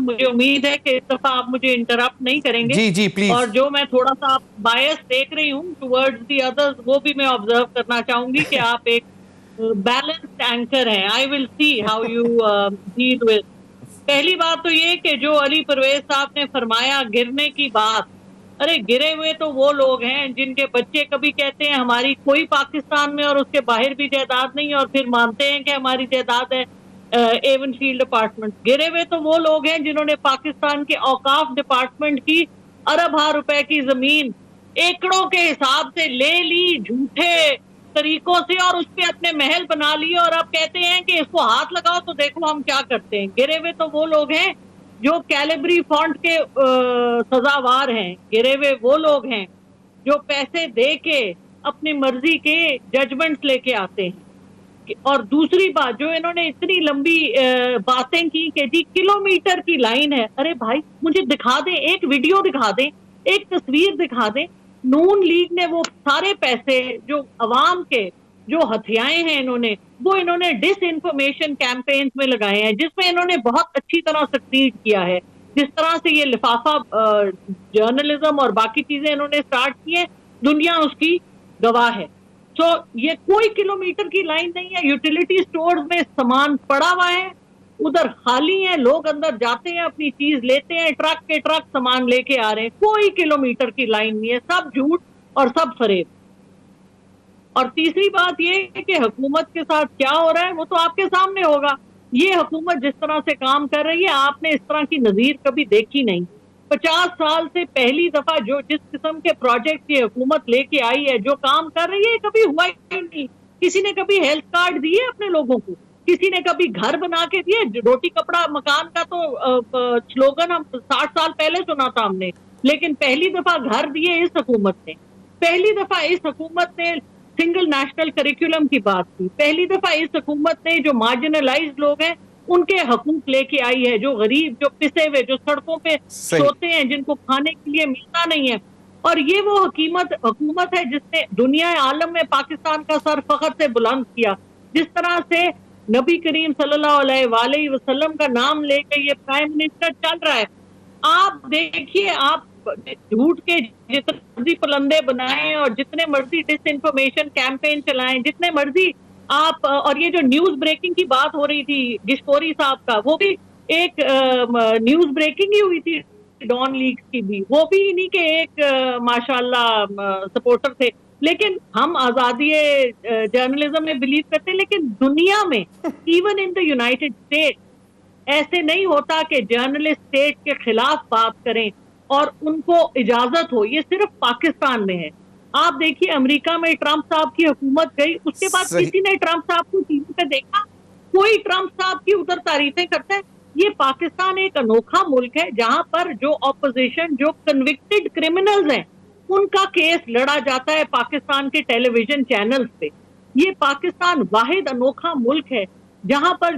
मुझे उम्मीद है कि इस दफा आप मुझे इंटरप्ट नहीं करेंगे। जी जी प्लीज। और जो मैं थोड़ा सा बायस देख रही हूँ टुवर्ड्स दी अदर्स, वो भी मैं ऑब्जर्व करना चाहूंगी कि आप एक बैलेंस्ड एंकर हैं। I will see how you deal with. पहली बात तो ये कि जो अली परवेज साहब ने फरमाया गिरने की बात, अरे गिरे हुए तो वो लोग हैं जिनके बच्चे कभी कहते हैं हमारी कोई पाकिस्तान में और उसके बाहर भी जायदाद नहीं, और फिर मानते हैं कि हमारी जायदाद है एवन फील्ड अपार्टमेंट। गिरे हुए तो वो लोग हैं जिन्होंने पाकिस्तान के औकाफ डिपार्टमेंट की अरब रुपए की जमीन एकड़ों के हिसाब से ले ली झूठे तरीकों से और उस पर अपने महल बना लिए, और अब कहते हैं कि इसको हाथ लगाओ तो देखो हम क्या करते हैं। गिरे हुए तो वो लोग हैं जो कैलिब्री फॉन्ट के सजावार हैं। गिरे हुए वो लोग हैं जो पैसे दे के अपनी मर्जी के जजमेंट्स लेके आते हैं। और दूसरी बात, जो इन्होंने इतनी लंबी बातें की कि जी किलोमीटर की लाइन है, अरे भाई मुझे दिखा दें, एक वीडियो दिखा दें, एक तस्वीर दिखा दें। नून लीग ने वो सारे पैसे जो अवाम के जो हथियाए हैं इन्होंने डिस इन्फॉर्मेशन कैंपेन्स में लगाए हैं, जिसमें इन्होंने बहुत अच्छी तरह सक्सीड किया है। जिस तरह से ये लिफाफा जर्नलिज्म और बाकी चीजें इन्होंने स्टार्ट की है, दुनिया उसकी गवाह है। तो ये कोई किलोमीटर की लाइन नहीं है। यूटिलिटी स्टोर्स में सामान पड़ा हुआ है, उधर खाली है, लोग अंदर जाते हैं, अपनी चीज लेते हैं, ट्रक के ट्रक सामान लेके आ रहे हैं। कोई किलोमीटर की लाइन नहीं है, सब झूठ और सब फरेब। और तीसरी बात ये है कि हुकूमत के साथ क्या हो रहा है वो तो आपके सामने होगा। ये हुकूमत जिस तरह से काम कर रही है, आपने इस तरह की नजीर कभी देखी नहीं। 50 साल से पहली दफा जो जिस किस्म के प्रोजेक्ट की हुकूमत लेके आई है, जो काम कर रही है, कभी हुआ ही नहीं। किसी ने कभी हेल्थ कार्ड दिए अपने लोगों को? किसी ने कभी घर बना के दिए? रोटी कपड़ा मकान का तो स्लोगन हम 60 साल पहले सुना था हमने, लेकिन पहली दफा घर दिए इस हुकूमत ने। पहली दफा इस हुकूमत ने सिंगल नेशनल करिकुलम की बात की। पहली दफा इस हुकूमत ने जो मार्जिनलाइज्ड लोग हैं उनके हकूक लेके आई है, जो गरीब, जो पिसे हुए, जो सड़कों पे सोते हैं, जिनको खाने के लिए मिलता नहीं है। और ये वो हुकूमत है जिसने दुनिया आलम में पाकिस्तान का सर फख्र से बुलंद किया। जिस तरह से नबी करीम सल्लल्लाहु अलैहि वसल्लम का नाम लेके ये प्राइम मिनिस्टर चल रहा है, आप देखिए, आप झूठ के जितने मर्जी पलंदे बनाएं और जितने मर्जी डिस इन्फॉर्मेशन कैंपेन चलाएं, जितने मर्जी आप, और ये जो न्यूज ब्रेकिंग की बात हो रही थी गिशकोरी साहब का, वो भी एक न्यूज ब्रेकिंग ही हुई थी डॉन लीग की भी, वो भी इन्हीं के एक माशाल्लाह सपोर्टर थे। लेकिन हम आजादी जर्नलिज्म में बिलीव करते हैं, लेकिन दुनिया में even in the United state ऐसे नहीं होता कि जर्नलिस्ट स्टेट के खिलाफ बात करें और उनको इजाजत हो। ये सिर्फ पाकिस्तान में है। आप देखिए अमेरिका में ट्रंप साहब की हुकूमत गई, उसके बाद किसी ने ट्रंप साहब को टीवी पे देखा? कोई ट्रंप साहब की उधर तारीफें करता है? ये पाकिस्तान एक अनोखा मुल्क है जहां पर जो ऑपोजिशन, जो कन्विक्टेड क्रिमिनल्स हैं, उनका केस लड़ा जाता है पाकिस्तान के टेलीविजन चैनल्स पे। ये पाकिस्तान वाहिद अनोखा मुल्क है जहां पर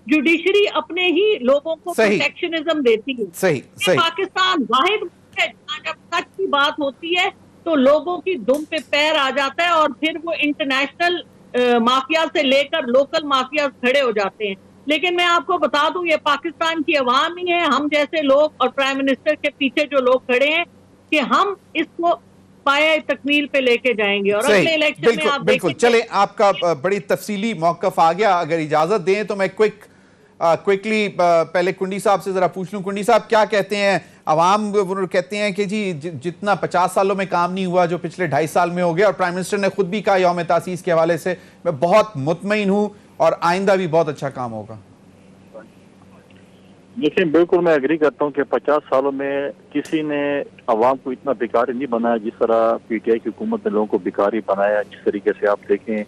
जुडिशरी अपने ही लोगों को प्रोटेक्शनिज्म देती है। सही। पाकिस्तान वाहिद मुल्क है जहां जब सच की बात होती है तो लोगों की दुम पे पैर आ जाता है और फिर वो इंटरनेशनल माफिया से लेकर लोकल माफिया खड़े हो जाते हैं। लेकिन मैं आपको बता दूं, ये पाकिस्तान की अवाम ही है, हम जैसे लोग और प्राइम मिनिस्टर के पीछे जो लोग खड़े हैं, कि हम इसको पाया तकमील पे लेके जाएंगे। और अगले इलेक्शन में आप बिल्कुल चले, आपका बड़ी तफसीली मौकफ आ गया। अगर इजाजत दें तो मैं क्विकली पहले कुंडी साहब से जरा पूछ लूं। कुंडी साहब क्या कहते हैं? अवाम कहते हैं कि जी जितना 50 सालों में काम नहीं हुआ जो पिछले 2.5 साल में हो गया, और प्राइम मिनिस्टर ने खुद भी कहा यौम तासीस के हवाले से मैं बहुत मुतमईन हूं और आइंदा भी बहुत अच्छा काम होगा। देखिए, बिल्कुल मैं एग्री करता हूँ कि 50 सालों में किसी ने अवाम को इतना भिखारी नहीं बनाया जिस तरह पीटीआई की हुकूमत ने लोगों को भिखारी बनाया। जिस तरीके से आप देखें,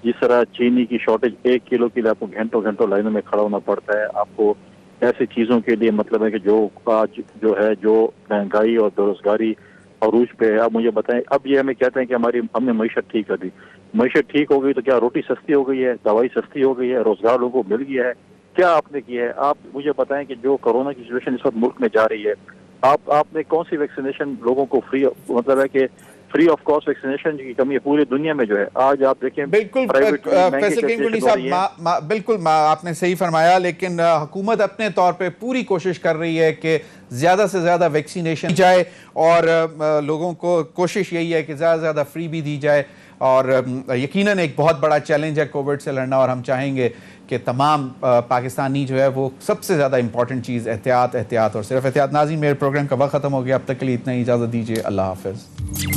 जिस तरह चीनी की शॉर्टेज 1 किलो के लिए आपको घंटों घंटों लाइनों में खड़ा होना पड़ता है। आपको ऐसी चीज़ों के लिए मतलब है कि जो आज जो है जो महंगाई और बेरोजगारी अरूज पे है। आप मुझे बताएं, अब ये हमें कहते हैं कि हमने मईशत ठीक कर दी। मईशत ठीक हो गई तो क्या रोटी सस्ती हो गई है, दवाई सस्ती हो गई है, रोजगार लोगों को मिल गया है? क्या आपने किया है? आप मुझे बताएं कि जो कोरोना की सिचुएशन इस वक्त मुल्क में जा रही है, आपने कौन सी वैक्सीनेशन लोगों को फ्री, मतलब है कि फ्री ऑफ कॉस्ट वैक्सीनेशन की कमी है पूरी दुनिया में जो है। आज आप देखें बिल्कुल फैसल किंगुली साहब, बिल्कुल आपने सही फरमाया, लेकिन हुकूमत अपने तौर पे पूरी कोशिश कर रही है कि ज़्यादा से ज़्यादा वैक्सीनेशन जाए और लोगों को कोशिश यही है कि ज़्यादा से ज़्यादा फ्री भी दी जाए। और यकीनन एक बहुत बड़ा चैलेंज है कोविड से लड़ना, और हम चाहेंगे कि तमाम पाकिस्तानी जो है वो सबसे ज़्यादा इंपॉर्टेंट चीज़ एहतियात, एहतियात और सिर्फ एहतियात। नाज़रीन, मेरे प्रोग्राम का वक्त ख़त्म हो गया, अब तक के लिए इतना ही, इजाज़त दीजिए, अल्लाह हाफ़िज़।